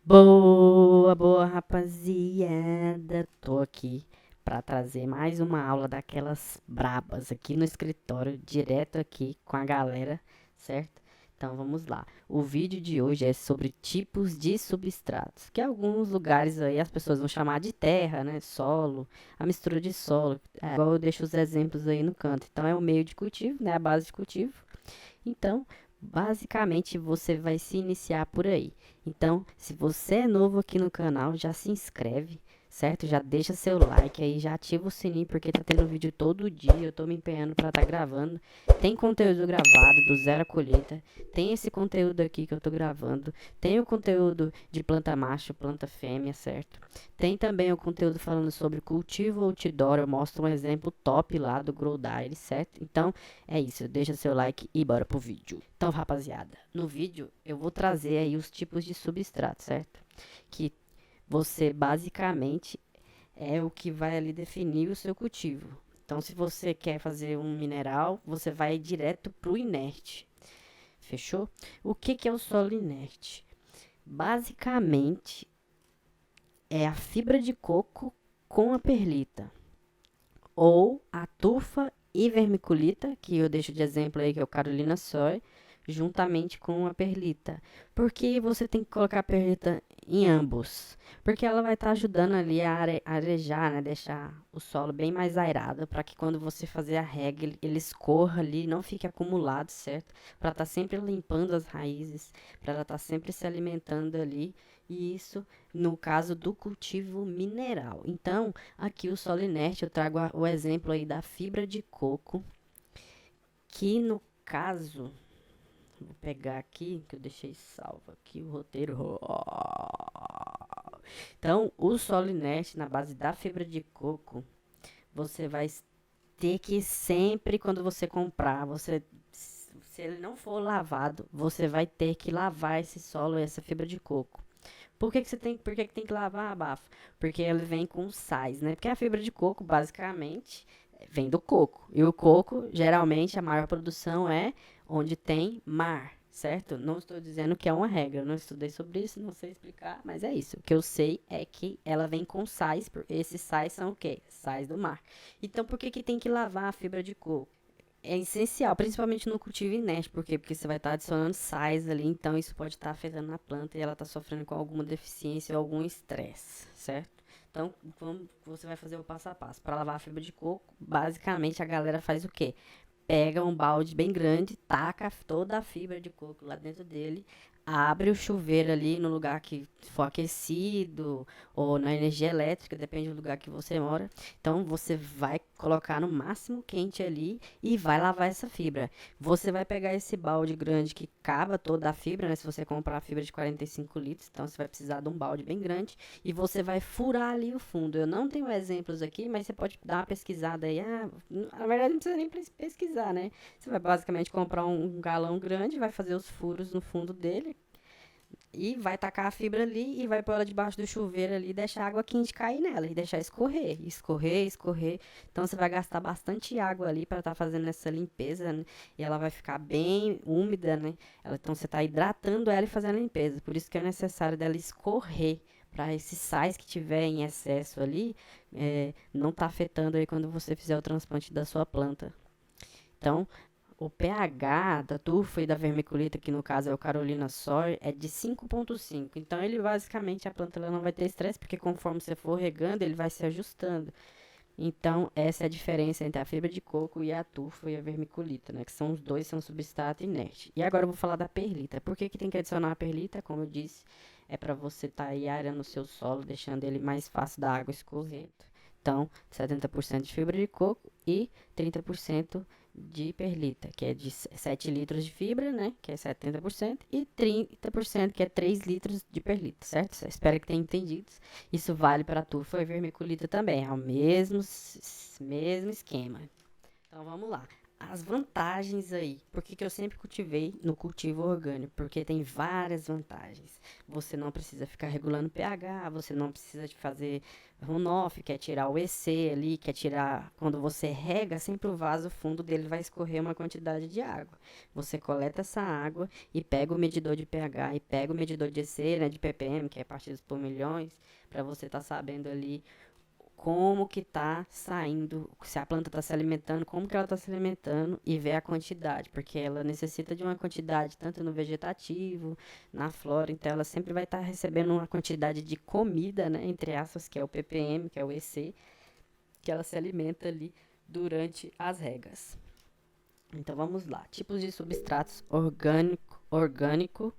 Boa, rapaziada. Tô aqui pra trazer mais uma aula daquelas brabas aqui no escritório, direto aqui com a galera, certo? Então vamos lá. O vídeo de hoje é sobre tipos de substratos, que alguns lugares aí as pessoas vão chamar de terra, né? Solo, a mistura de solo. Igual eu deixo os exemplos aí no canto. Então é o meio de cultivo, né? A base de cultivo. Então, basicamente, você vai se iniciar por aí. Então, se você é novo aqui no canal, já se inscreve, certo? Já deixa seu like aí, já ativa o sininho, porque tá tendo vídeo todo dia. Eu tô me empenhando pra tá gravando. Tem conteúdo gravado do zero a colheita. Tem esse conteúdo aqui que eu tô gravando. Tem o conteúdo de planta macho, planta fêmea, certo? Tem também o conteúdo falando sobre cultivo outdoor. Eu mostro um exemplo top lá do Grow Diary, certo? Então, é isso, deixa seu like e bora pro vídeo. Então, rapaziada, no vídeo eu vou trazer aí os tipos de substrato, certo? Que você basicamente é o que vai ali definir o seu cultivo. Então, se você quer fazer um mineral, você vai direto pro inerte. Fechou? O que é o solo inerte? Basicamente é a fibra de coco com a perlita ou a tufa e vermiculita, que eu deixo de exemplo aí, que é o Carolina Soy, juntamente com a perlita. Porque você tem que colocar a perlita em ambos? Porque ela vai estar ajudando ali a arejar, né? Deixar o solo bem mais aerado, para que quando você fazer a rega, ele escorra ali, não fique acumulado, certo? Para estar sempre limpando as raízes, para ela estar sempre se alimentando ali. E isso no caso do cultivo mineral. Então, aqui o solo inerte, eu trago o exemplo aí da fibra de coco, que no caso, vou pegar aqui, que eu deixei salvo aqui o roteiro. Então, o solo inerte na base da fibra de coco, você vai ter que sempre, quando você comprar, se ele não for lavado, você vai ter que lavar esse solo, essa fibra de coco. Por que tem que lavar, abafo? Porque ele vem com sais, né? Porque a fibra de coco, basicamente, vem do coco. E o coco, geralmente, a maior produção é onde tem mar, certo? Não estou dizendo que é uma regra, eu não estudei sobre isso, não sei explicar, mas é isso. O que eu sei é que ela vem com sais, esses sais são o quê? Sais do mar. Então, por que tem que lavar a fibra de coco? É essencial, principalmente no cultivo inerte. Por quê? Porque você vai estar adicionando sais ali, então isso pode estar afetando a planta e ela está sofrendo com alguma deficiência ou algum estresse, certo? Então, você vai fazer o passo a passo. Para lavar a fibra de coco, basicamente a galera faz o quê? Pega um balde bem grande, taca toda a fibra de coco lá dentro dele, abre o chuveiro ali no lugar que for aquecido ou na energia elétrica, depende do lugar que você mora. Então você vai colocar no máximo quente ali e vai lavar essa fibra. Você vai pegar esse balde grande que cava toda a fibra, né? Se você comprar a fibra de 45 litros, então você vai precisar de um balde bem grande e você vai furar ali o fundo. Eu não tenho exemplos aqui, mas você pode dar uma pesquisada aí. Na verdade não precisa nem pesquisar, né? Você vai basicamente comprar um galão grande, vai fazer os furos no fundo dele e vai tacar a fibra ali e vai pôr ela debaixo do chuveiro ali e deixar a água quente cair nela e deixar escorrer, escorrer, escorrer. Então você vai gastar bastante água ali para estar fazendo essa limpeza, né? E ela vai ficar bem úmida, né? Então você está hidratando ela e fazendo a limpeza. Por isso que é necessário dela escorrer para esses sais que tiver em excesso ali, não tá afetando aí quando você fizer o transplante da sua planta. Então, o pH da tufa e da vermiculita, que no caso é o Carolina Soy, é de 5,5. Então, ele basicamente, a planta ela não vai ter estresse, porque conforme você for regando, ele vai se ajustando. Então, essa é a diferença entre a fibra de coco e a tufa e a vermiculita, né? Que são os dois, são substrato inerte. E agora eu vou falar da perlita. Por que tem que adicionar a perlita? Como eu disse, é para você estar aí arando o seu solo, deixando ele mais fácil da água escorrer. Então, 70% de fibra de coco e 30% de perlita, que é de 7 litros de fibra, né? Que é 70%, e 30%, que é 3 litros de perlita, certo? Espero que tenha entendido. Isso vale para a tufa e vermiculita também, é o mesmo esquema. Então vamos lá. as vantagens aí. Por que que eu sempre cultivei no cultivo orgânico? Porque tem várias vantagens. Você não precisa ficar regulando pH, você não precisa de fazer runoff, quer tirar o EC ali, quer tirar. Quando você rega, sempre o vaso fundo dele vai escorrer uma quantidade de água. Você coleta essa água e pega o medidor de pH e pega o medidor de EC, né, de ppm, que é partidos por milhões, para você estar sabendo ali como que tá saindo, se a planta está se alimentando, como que ela está se alimentando e ver a quantidade, porque ela necessita de uma quantidade tanto no vegetativo, na flora, então ela sempre vai estar recebendo uma quantidade de comida, né, entre aspas, que é o ppm, que é o EC, que ela se alimenta ali durante as regas. Então vamos lá, tipos de substratos orgânico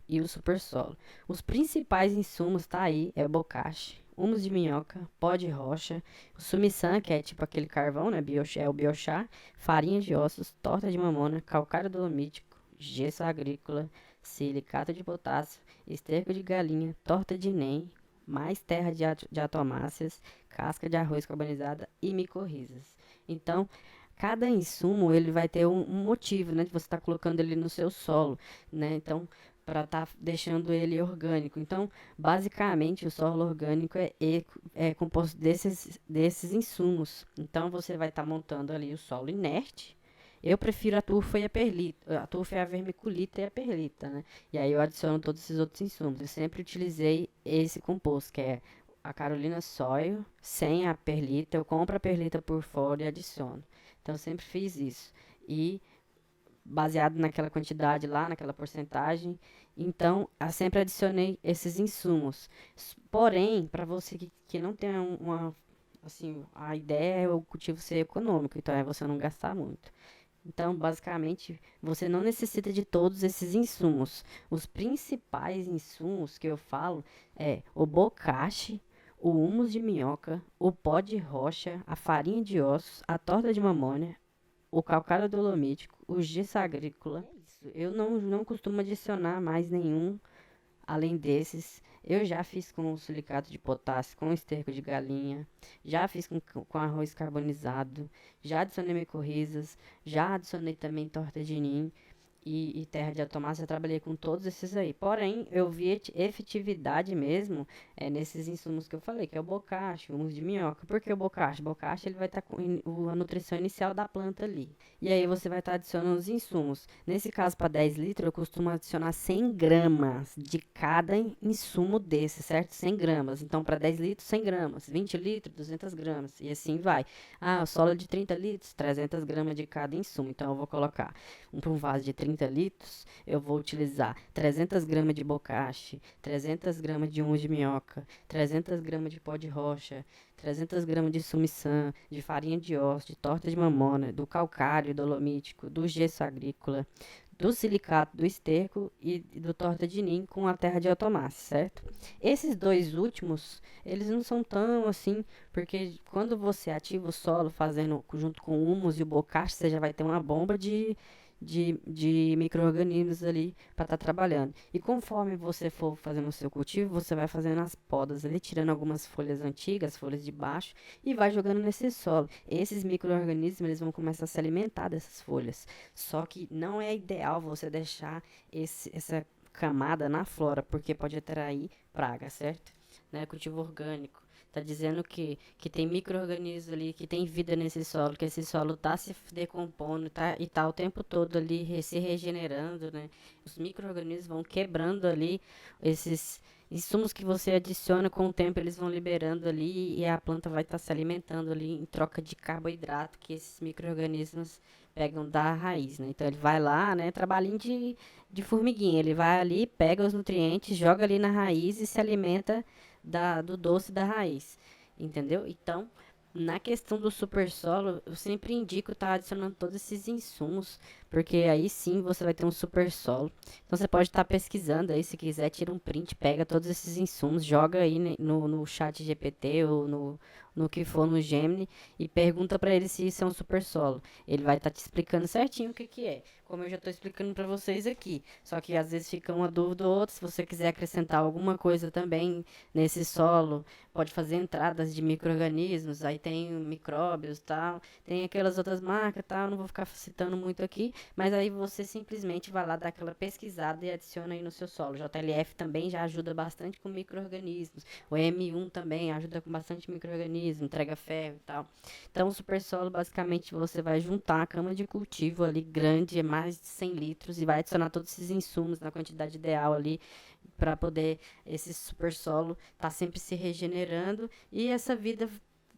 e o supersolo. Os principais insumos tá aí, é o bocache, humus de minhoca, pó de rocha, o sumiçã, que é tipo aquele carvão, né, é o biochar, farinha de ossos, torta de mamona, calcário dolomítico, gesso agrícola, silicato de potássio, esterco de galinha, torta de NEM, mais terra de atomáceas, casca de arroz carbonizada e micorrizas. Então, cada insumo ele vai ter um motivo, né, de você estar colocando ele no seu solo, né? Então, para estar deixando ele orgânico. Então, basicamente, o solo orgânico é composto desses insumos. Então, você vai estar montando ali o solo inerte. Eu prefiro a turfa e a perlita. A turfa é a vermiculita e a perlita, né? E aí eu adiciono todos esses outros insumos. Eu sempre utilizei esse composto, que é a Carolina Soil, sem a perlita. Eu compro a perlita por fora e adiciono. Então, eu sempre fiz isso. E baseado naquela quantidade lá, naquela porcentagem. Então, eu sempre adicionei esses insumos. Porém, para você que não tem uma, assim, a ideia é o cultivo ser econômico, então é você não gastar muito. Então, basicamente, você não necessita de todos esses insumos. Os principais insumos que eu falo é o bocache, o humus de minhoca, o pó de rocha, a farinha de ossos, a torta de mamônia, o calcário dolomítico, o gesso agrícola. É isso. Eu não costumo adicionar mais nenhum além desses. Eu já fiz com silicato de potássio, com esterco de galinha, já fiz com arroz carbonizado, já adicionei micorrizas, já adicionei também torta de ninho e terra de atomácia, eu trabalhei com todos esses aí. Porém, eu vi efetividade mesmo nesses insumos que eu falei, que é o bocache, o humus de minhoca. Por que o bocache? O bocache ele vai estar com a nutrição inicial da planta ali. E aí você vai estar adicionando os insumos. Nesse caso, para 10 litros, eu costumo adicionar 100 gramas de cada insumo desse, certo? 100 gramas. Então, para 10 litros, 100 gramas. 20 litros, 200 gramas. E assim vai. Ah, o solo de 30 litros, 300 gramas de cada insumo. Então, eu vou colocar para um vaso de 30 litros, eu vou utilizar 300 gramas de bocache, 300 gramas de humus de minhoca, 300 gramas de pó de rocha, 300 gramas de sumiçã, de farinha de osso, de torta de mamona, do calcário dolomítico, do gesso agrícola, do silicato, do esterco e do torta de ninho com a terra de automácia, certo? Esses dois últimos, eles não são tão assim, porque quando você ativa o solo fazendo junto com o humus e o bocache, você já vai ter uma bomba de micro-organismos ali para estar trabalhando. E conforme você for fazendo o seu cultivo, você vai fazendo as podas ali, tirando algumas folhas antigas, folhas de baixo, e vai jogando nesse solo. Esses micro-organismos eles vão começar a se alimentar dessas folhas. Só que não é ideal você deixar essa camada na flora, porque pode atrair praga, certo? Né? Cultivo orgânico. Tá dizendo que tem micro-organismos ali, que tem vida nesse solo, que esse solo tá se decompondo, tá, e tá o tempo todo ali se regenerando, né? Os micro-organismos vão quebrando ali esses insumos que você adiciona com o tempo, eles vão liberando ali e a planta vai estar se alimentando ali em troca de carboidrato que esses micro-organismos pegam da raiz, né? Então ele vai lá, né? Trabalhinho de formiguinha, ele vai ali, pega os nutrientes, joga ali na raiz e se alimenta do doce da raiz, entendeu? Então, na questão do super solo, eu sempre indico estar adicionando todos esses insumos porque aí sim você vai ter um super solo. Então você pode estar pesquisando aí, se quiser, tira um print, pega todos esses insumos, joga aí no chat GPT ou no que for no Gemini e pergunta para ele se isso é um super solo. Ele vai estar te explicando certinho o que que é, como eu já estou explicando para vocês aqui. Só que às vezes fica uma dúvida ou outra, se você quiser acrescentar alguma coisa também nesse solo, pode fazer entradas de micro-organismos, aí tem micróbios, tal, tem aquelas outras marcas, tal, não vou ficar citando muito aqui, mas aí você simplesmente vai lá dar aquela pesquisada e adiciona aí no seu solo. O JLF também já ajuda bastante com micro-organismos. O M1 também ajuda com bastante micro-organismo, entrega ferro e tal. Então, o super solo, basicamente, você vai juntar a cama de cultivo ali grande, é mais de 100 litros, e vai adicionar todos esses insumos na quantidade ideal ali, para poder esse super solo estar sempre se regenerando, e essa vida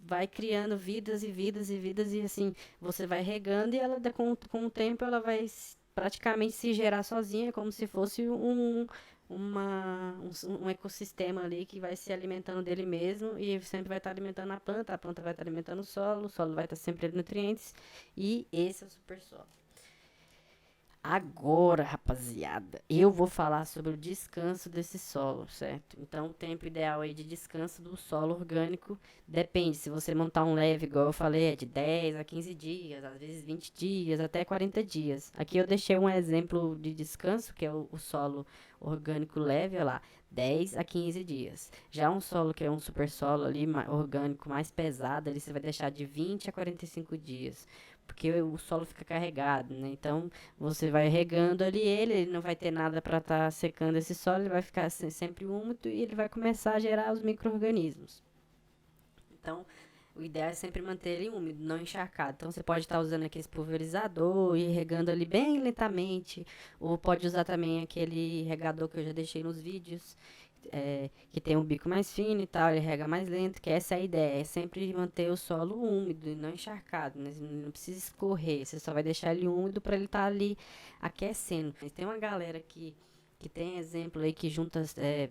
vai criando vidas e vidas e vidas, e assim, você vai regando e ela, com o tempo, ela vai praticamente se gerar sozinha, como se fosse um ecossistema ali que vai se alimentando dele mesmo e sempre vai estar alimentando a planta vai estar alimentando o solo vai estar sempre de nutrientes, e esse é o super solo. Agora, rapaziada, eu vou falar sobre o descanso desse solo, certo? Então, o tempo ideal aí de descanso do solo orgânico depende. Se você montar um leve, igual eu falei, é de 10 a 15 dias, às vezes 20 dias, até 40 dias. Aqui eu deixei um exemplo de descanso, que é o solo orgânico leve, olha lá, 10 a 15 dias. Já um solo que é um super solo ali, orgânico mais pesado, ali você vai deixar de 20 a 45 dias. Porque o solo fica carregado, né? Então, você vai regando ali ele não vai ter nada para estar secando esse solo, ele vai ficar sempre úmido e ele vai começar a gerar os micro-organismos. Então, o ideal é sempre manter ele úmido, não encharcado. Então, você pode estar usando aquele pulverizador e regando ali bem lentamente, ou pode usar também aquele regador que eu já deixei nos vídeos, que tem um bico mais fino e tal, ele rega mais lento, que essa é a ideia, é sempre manter o solo úmido e não encharcado, né? Não precisa escorrer, você só vai deixar ele úmido para ele estar ali aquecendo. Mas tem uma galera que tem exemplo aí que junta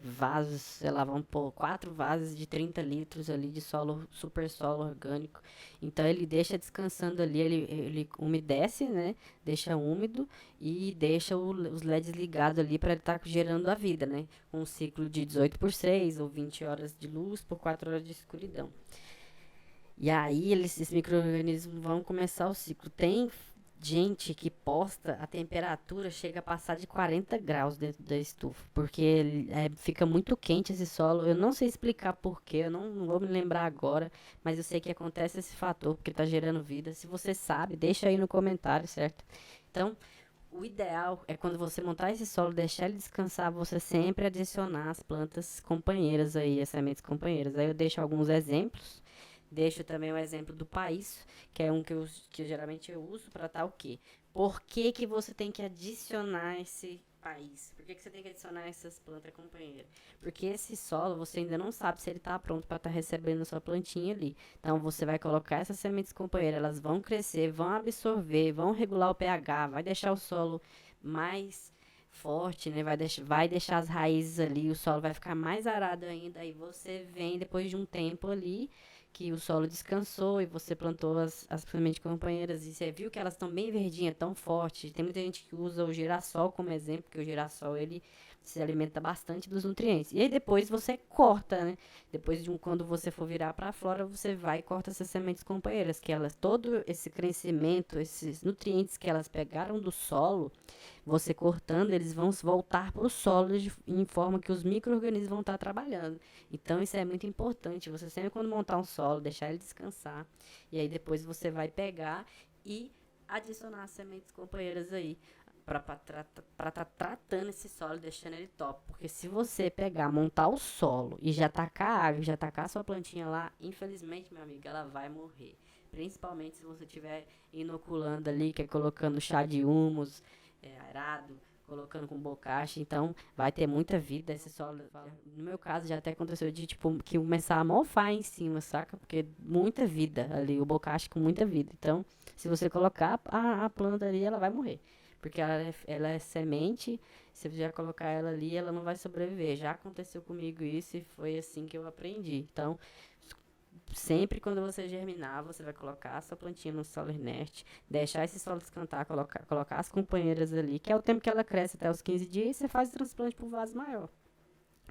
vasos, sei lá, vamos pôr 4 vasos de 30 litros ali de solo, super solo orgânico. Então ele deixa descansando ali, ele umedece, né? Deixa úmido e deixa os LEDs ligados ali para ele estar gerando a vida, né? Um ciclo de 18 por 6 ou 20 horas de luz por 4 horas de escuridão. E aí esses micro-organismos vão começar o ciclo. Tem gente que posta a temperatura chega a passar de 40 graus dentro da estufa, porque fica muito quente esse solo. Eu não sei explicar porquê, eu não vou me lembrar agora, mas eu sei que acontece esse fator, porque está gerando vida. Se você sabe, deixa aí no comentário, certo? Então, o ideal é quando você montar esse solo, deixar ele descansar, você sempre adicionar as plantas companheiras aí, as sementes companheiras. Aí eu deixo alguns exemplos. Deixo também o exemplo do país, que é um que geralmente eu uso para tal o quê? Por que que você tem que adicionar esse país? Por que que você tem que adicionar essas plantas companheiras? Porque esse solo você ainda não sabe se ele está pronto para estar recebendo a sua plantinha ali. Então você vai colocar essas sementes companheiras, elas vão crescer, vão absorver, vão regular o pH, vai deixar o solo mais forte, né? Vai deixar as raízes ali, o solo vai ficar mais arado ainda. Aí você vem depois de um tempo ali que o solo descansou e você plantou as sementes companheiras e você viu que elas estão bem verdinhas, tão fortes. Tem muita gente que usa o girassol como exemplo, porque o girassol ele se alimenta bastante dos nutrientes. E aí depois você corta, né? Depois quando você for virar para a flora, você vai e corta essas sementes companheiras, que elas todo esse crescimento, esses nutrientes que elas pegaram do solo, você cortando, eles vão voltar para o solo em forma que os micro-organismos vão estar trabalhando. Então, isso é muito importante. Você sempre, quando montar um solo, deixar ele descansar. E aí, depois você vai pegar e adicionar as sementes companheiras aí. Para estar tratando esse solo, deixando ele top. Porque se você pegar, montar o solo e já tacar água, já tacar a sua plantinha lá, infelizmente, meu amigo, ela vai morrer. Principalmente se você estiver inoculando ali, que é colocando chá de humus, arado, colocando com bocacha, então vai ter muita vida esse solo. No meu caso já até aconteceu de tipo que começar a mofar em cima, saca? Porque muita vida ali, o bocacha com muita vida. Então, se você colocar a planta ali, ela vai morrer. Porque ela é semente, se você já colocar ela ali, ela não vai sobreviver. Já aconteceu comigo isso e foi assim que eu aprendi. Então, sempre quando você germinar, você vai colocar a sua plantinha no Solar Nest, deixar esse solo descantar, colocar as companheiras ali, que é o tempo que ela cresce até os 15 dias, e você faz o transplante pro vaso maior.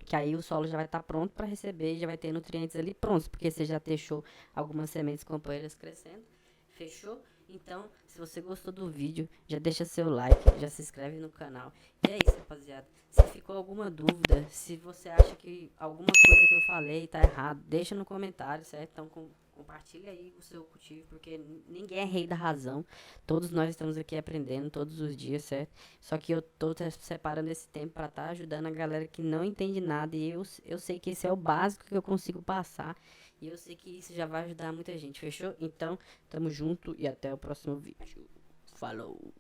Que aí o solo já vai estar pronto para receber, já vai ter nutrientes ali prontos, porque você já deixou algumas sementes companheiras crescendo. Fechou? Então, se você gostou do vídeo, já deixa seu like, já se inscreve no canal. E é isso, rapaziada. Se ficou alguma dúvida, se você acha que alguma coisa que eu falei tá errado, deixa no comentário, certo? Então, compartilha aí o seu cultivo, porque ninguém é rei da razão. Todos nós estamos aqui aprendendo todos os dias, certo? Só que eu tô separando esse tempo para estar ajudando a galera que não entende nada. E eu sei que esse é o básico que eu consigo passar. E eu sei que isso já vai ajudar muita gente, fechou? Então, tamo junto e até o próximo vídeo. Falou!